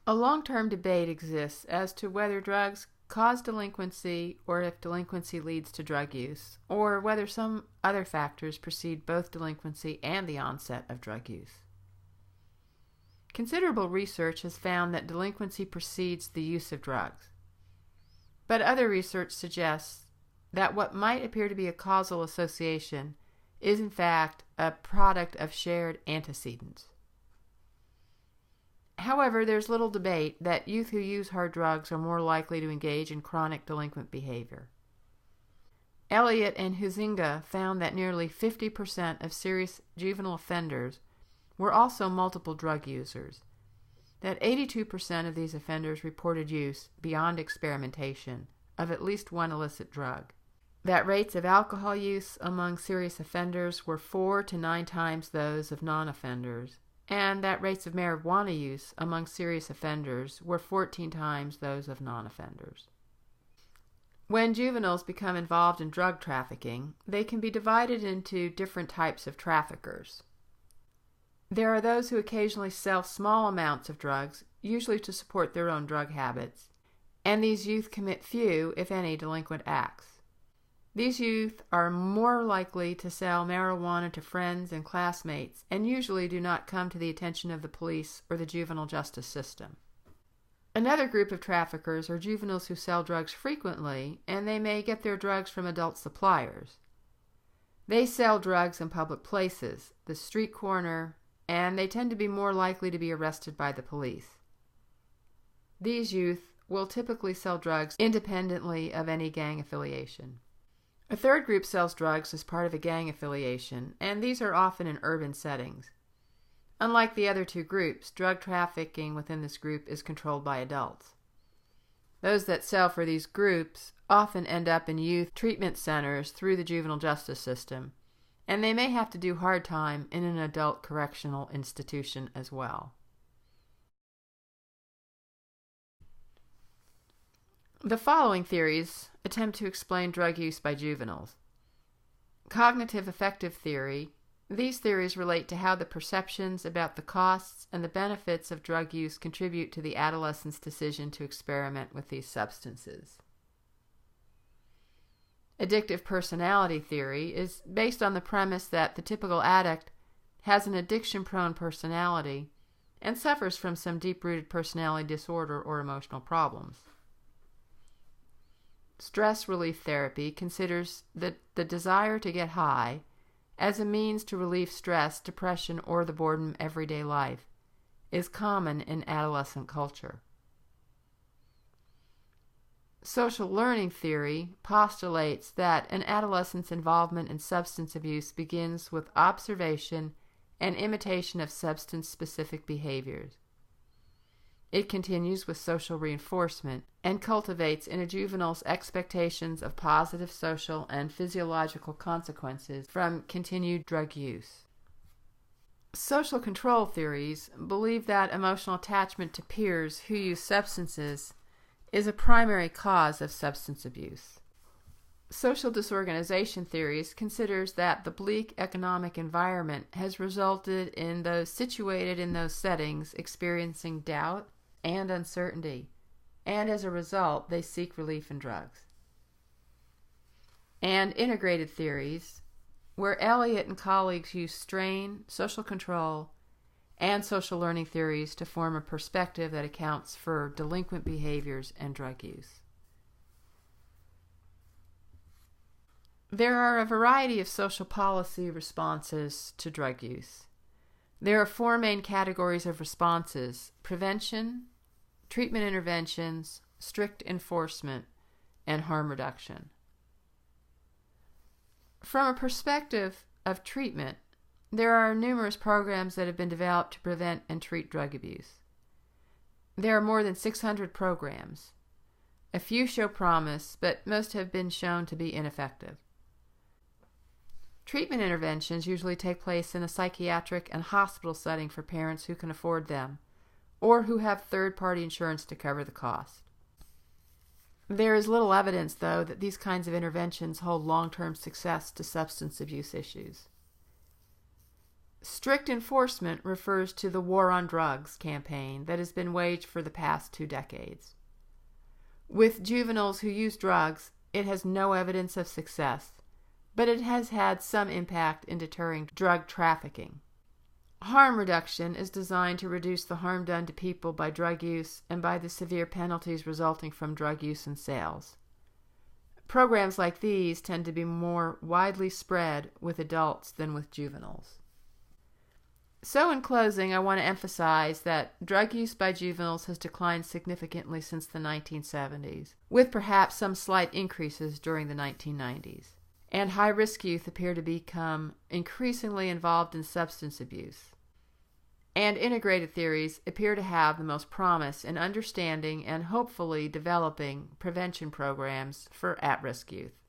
A long-term debate exists as to whether drugs cause delinquency or if delinquency leads to drug use, or whether some other factors precede both delinquency and the onset of drug use. Considerable research has found that delinquency precedes the use of drugs, but other research suggests that what might appear to be a causal association is in fact a product of shared antecedents. However, there's little debate that youth who use hard drugs are more likely to engage in chronic delinquent behavior. Elliott and Huizinga found that nearly 50% of serious juvenile offenders were also multiple drug users, that 82% of these offenders reported use beyond experimentation of at least one illicit drug, that rates of alcohol use among serious offenders were 4 to 9 times those of non-offenders, and that rates of marijuana use among serious offenders were 14 times those of non-offenders. When juveniles become involved in drug trafficking, they can be divided into different types of traffickers. There are those who occasionally sell small amounts of drugs, usually to support their own drug habits, and these youth commit few, if any, delinquent acts. These youth are more likely to sell marijuana to friends and classmates and usually do not come to the attention of the police or the juvenile justice system. Another group of traffickers are juveniles who sell drugs frequently, and they may get their drugs from adult suppliers. They sell drugs in public places, the street corner, and they tend to be more likely to be arrested by the police. These youth will typically sell drugs independently of any gang affiliation. A third group sells drugs as part of a gang affiliation, and these are often in urban settings. Unlike the other two groups, drug trafficking within this group is controlled by adults. Those that sell for these groups often end up in youth treatment centers through the juvenile justice system, and they may have to do hard time in an adult correctional institution as well. The following theories attempt to explain drug use by juveniles. Cognitive affective theory. These theories relate to how the perceptions about the costs and the benefits of drug use contribute to the adolescent's decision to experiment with these substances. Addictive personality theory is based on the premise that the typical addict has an addiction-prone personality and suffers from some deep-rooted personality disorder or emotional problems. Stress relief therapy considers the desire to get high as a means to relieve stress, depression, or the boredom of everyday life is common in adolescent culture. Social learning theory postulates that an adolescent's involvement in substance abuse begins with observation and imitation of substance-specific behaviors. It continues with social reinforcement and cultivates in a juvenile's expectations of positive social and physiological consequences from continued drug use. Social control theories believe that emotional attachment to peers who use substances is a primary cause of substance abuse. Social disorganization theories considers that the bleak economic environment has resulted in those situated in those settings experiencing doubt and uncertainty, and as a result, they seek relief in drugs. And integrated theories, where Elliott and colleagues use strain, social control, and social learning theories to form a perspective that accounts for delinquent behaviors and drug use. There are a variety of social policy responses to drug use. There are 4 main categories of responses: prevention, treatment interventions, strict enforcement, and harm reduction. From a perspective of treatment, there are numerous programs that have been developed to prevent and treat drug abuse. There are more than 600 programs. A few show promise, but most have been shown to be ineffective. Treatment interventions usually take place in a psychiatric and hospital setting for parents who can afford them, or who have third-party insurance to cover the cost. There is little evidence, though, that these kinds of interventions hold long-term success to substance abuse issues. Strict enforcement refers to the War on Drugs campaign that has been waged for the past 2 decades. With juveniles who use drugs, it has no evidence of success, but it has had some impact in deterring drug trafficking. Harm reduction is designed to reduce the harm done to people by drug use and by the severe penalties resulting from drug use and sales. Programs like these tend to be more widely spread with adults than with juveniles. So in closing, I want to emphasize that drug use by juveniles has declined significantly since the 1970s, with perhaps some slight increases during the 1990s. And high-risk youth appear to become increasingly involved in substance abuse. And integrated theories appear to have the most promise in understanding and hopefully developing prevention programs for at-risk youth.